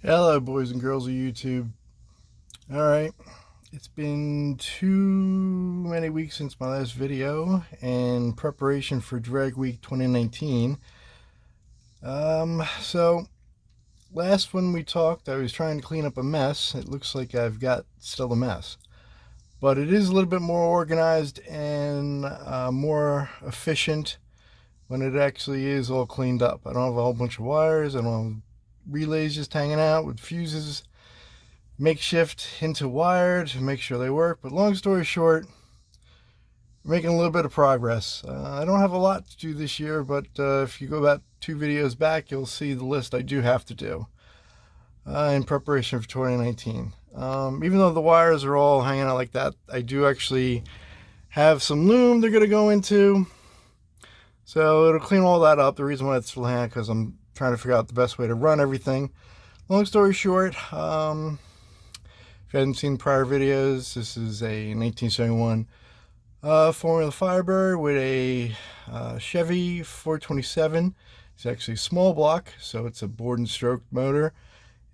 Hello, boys and girls of YouTube. All right, it's been too many weeks since my last video in preparation for Drag Week 2019. So last when we talked, I was trying to clean up a mess. It looks like I've got still a mess, but it is a little bit more organized and more efficient when it actually is all cleaned up. I don't have a whole bunch of wires. I don't have relays just hanging out with fuses makeshift into wire to make sure they work. But long story short, we're making a little bit of progress. I don't have a lot to do this year, but if you go about 2 videos back, you'll see the list I do have to do in preparation for 2019. Even though the wires are all hanging out like that, I do actually have some loom they're going to go into. So it'll clean all that up. The reason why it's still hanging because I'm trying to figure out the best way to run everything. Long story short, if you hadn't seen prior videos, this is a 1971 Formula Firebird with a Chevy 427. It's actually a small block, so it's a board and stroke motor.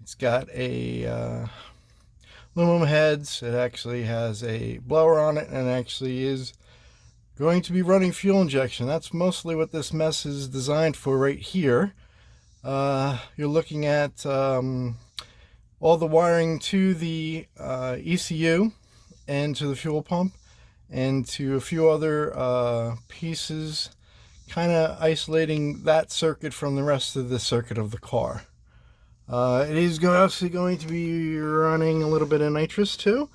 It's got a aluminum heads. It actually has a blower on it, and it actually is going to be running fuel injection. That's mostly what this mess is designed for right here. You're looking at all the wiring to the ECU and to the fuel pump and to a few other pieces, kind of isolating that circuit from the rest of the circuit of the car. It is actually going to be running a little bit of nitrous too.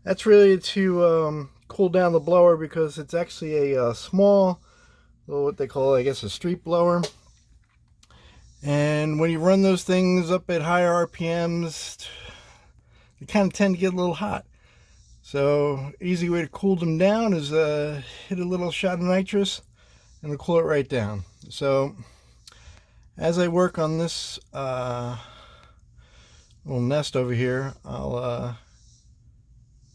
That's really to cool down the blower because it's actually a small, what they call, I guess, a street blower. And when you run those things up at higher RPMs, they kind of tend to get a little hot. So easy way to cool them down is hit a little shot of nitrous and it'll cool it right down. So as I work on this little nest over here, I'll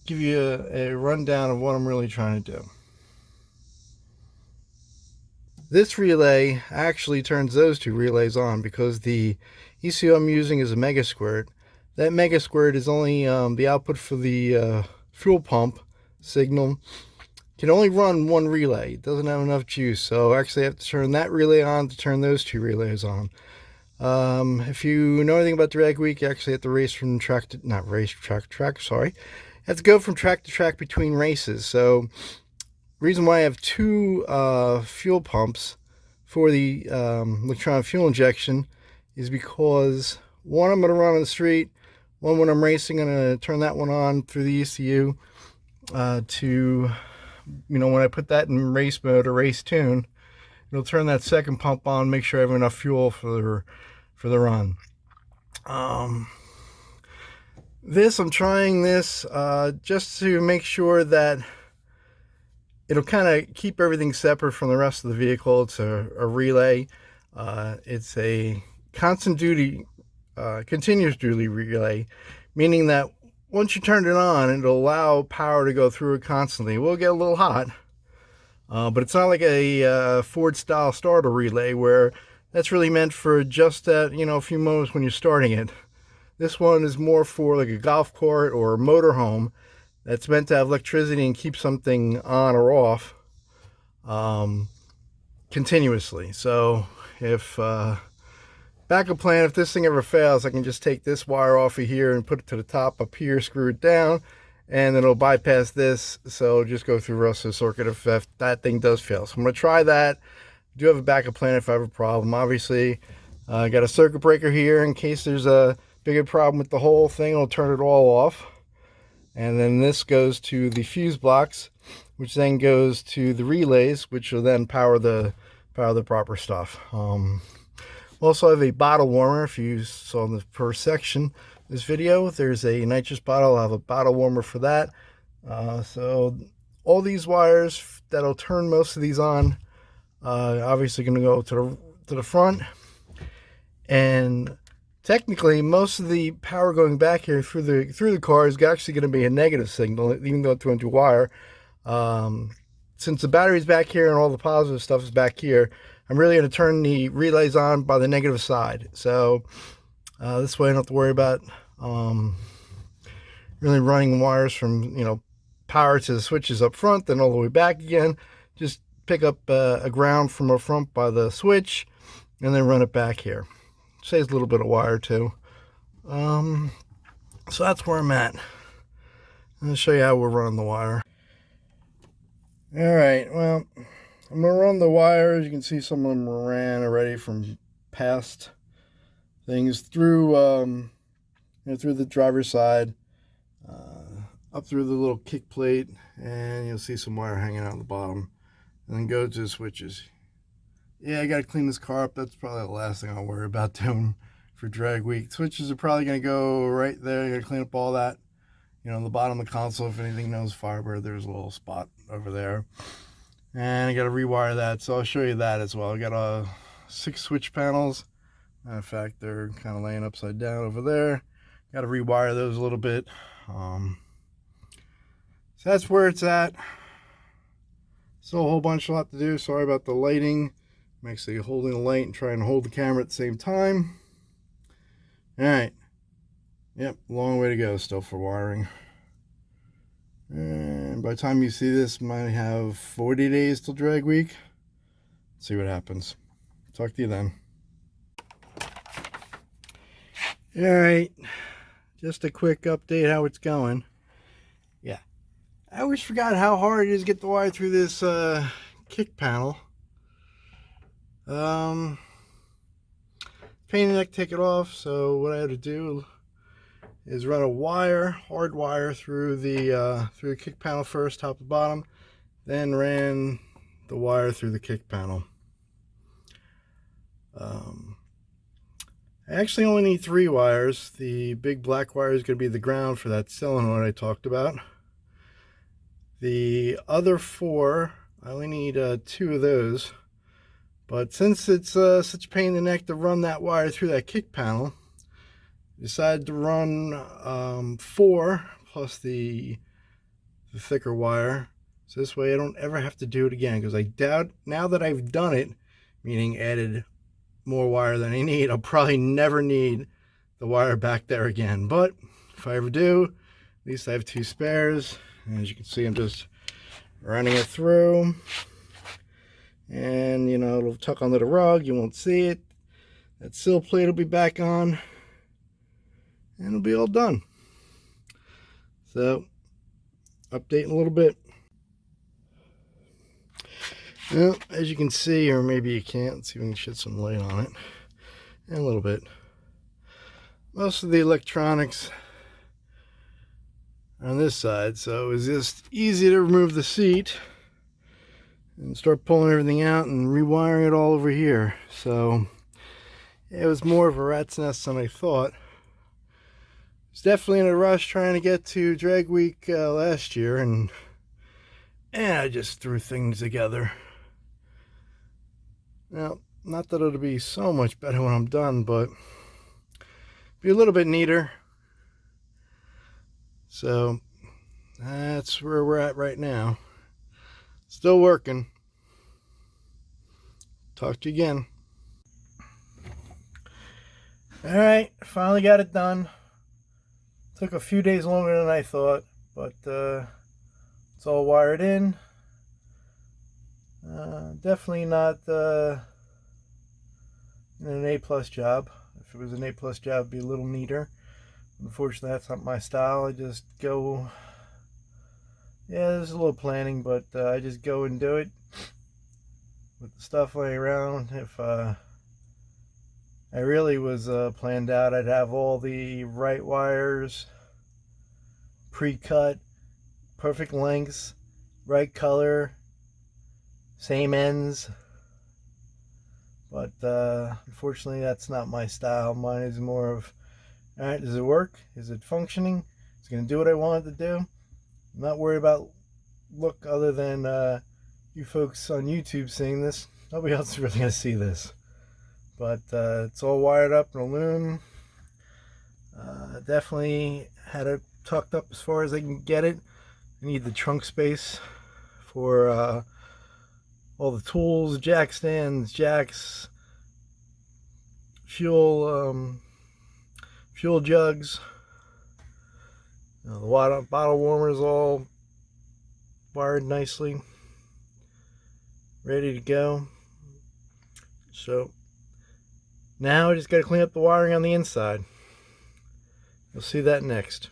give you a rundown of what I'm really trying to do. This relay actually turns those two relays on because the ECU I'm using is a Mega Squirt. That Mega Squirt is only the output for the fuel pump signal. Can only run one relay. It doesn't have enough juice, so I actually have to turn that relay on to turn those two relays on. If you know anything about Drag Week, you actually have to race from track to, not race, track to track, sorry. You have to go from track to track between races. So reason why I have two fuel pumps for the electronic fuel injection is because one I'm going to run on the street, one when I'm racing, I'm going to turn that one on through the ECU to, when I put that in race mode or race tune, it'll turn that second pump on, make sure I have enough fuel for the run. I'm trying this just to make sure that it'll kind of keep everything separate from the rest of the vehicle. It's a relay. It's a constant duty, continuous duty relay, meaning that once you turn it on, it'll allow power to go through it constantly. It will get a little hot, but it's not like a Ford style starter relay where that's really meant for just that, a few moments when you're starting it. This one is more for like a golf cart or a motorhome that's meant to have electricity and keep something on or off continuously. So if backup plan, if this thing ever fails, I can just take this wire off of here and put it to the top up here, screw it down, and then it'll bypass this, so just go through the rest of the circuit if that thing does fail. So I'm going to try that. I do have a backup plan if I have a problem. Obviously, I got a circuit breaker here in case there's a bigger problem with the whole thing. I'll turn it all off. And then this goes to the fuse blocks, which then goes to the relays, which will then power the proper stuff. Also have a bottle warmer. If you saw in the first section of this video, there's a nitrous bottle. I'll have a bottle warmer for that. So all these wires that'll turn most of these on, obviously going to go to the front. And technically, most of the power going back here through the car is actually going to be a negative signal, even though it's going to wire. Since the battery's back here and all the positive stuff is back here, I'm really going to turn the relays on by the negative side. So This way I don't have to worry about really running wires from, power to the switches up front, then all the way back again. Just pick up a ground from up front by the switch and then run it back here. Saves a little bit of wire too. So that's where I'm at. I'm going to show you how we're running the wire. Alright, well, I'm going to run the wires. You can see some of them ran already from past things through, through the driver's side, up through the little kick plate, and you'll see some wire hanging out on the bottom. And then go to the switches. Yeah, I got to clean this car up. That's probably the last thing I'll worry about doing for drag week. Switches are probably going to go right there. You got to clean up all that. On the bottom of the console, if anything knows fiber, there's a little spot over there. And I got to rewire that, so I'll show you that as well. I got 6 switch panels. Matter of fact, they're kind of laying upside down over there. Got to rewire those a little bit. So that's where it's at. Still a whole bunch, a lot to do. Sorry about the lighting. I'm actually holding the light and trying to hold the camera at the same time. Alright. Yep, long way to go still for wiring. And by the time you see this, might have 40 days till drag week. Let's see what happens. Talk to you then. Alright, just a quick update how it's going. Yeah, I always forgot how hard it is to get the wire through this kick panel. Pain in the neck to take it off, so what I had to do is run a wire, hard wire, through the kick panel first, top to bottom, then ran the wire through the kick panel. I actually only need 3 wires. The big black wire is going to be the ground for that solenoid I talked about. The other 4, I only need 2 of those. But since it's such a pain in the neck to run that wire through that kick panel, I decided to run 4 plus the thicker wire. So this way I don't ever have to do it again, because I doubt, now that I've done it, meaning added more wire than I need, I'll probably never need the wire back there again. But if I ever do, at least I have 2 spares. And as you can see, I'm just running it through. And, it'll tuck under the rug. You won't see it. That sill plate will be back on. And it'll be all done. So, update in a little bit. Well, as you can see, or maybe you can't, let's see if we can shed some light on it. And a little bit. Most of the electronics are on this side, so it was just easy to remove the seat and start pulling everything out and rewiring it all over here. So it was more of a rat's nest than I thought. It's definitely in a rush trying to get to drag week last year, and I just threw things together. Now, not that it'll be so much better when I'm done, but be a little bit neater. So that's where we're at right now. Still working. Talk to you again. Alright, finally got it done. Took a few days longer than I thought, but it's all wired in. Definitely not an A+ job. If it was an A+ job, it'd be a little neater. Unfortunately, that's not my style. I just go, there's a little planning, but I just go and do it with the stuff laying around. If I really was planned out, I'd have all the right wires pre-cut, perfect lengths, right color, same ends. But unfortunately, that's not my style. Mine is more of, all right, does it work? Is it functioning? Is it going to do what I want it to do? I'm not worried about look, other than you folks on YouTube seeing this. Nobody else is really going to see this. But it's all wired up in a loom. Definitely had it tucked up as far as I can get it. I need the trunk space for all the tools, jack stands, jacks, fuel fuel jugs. The water bottle warmer is all wired nicely, ready to go. So now I just got to clean up the wiring on the inside. You'll see that next.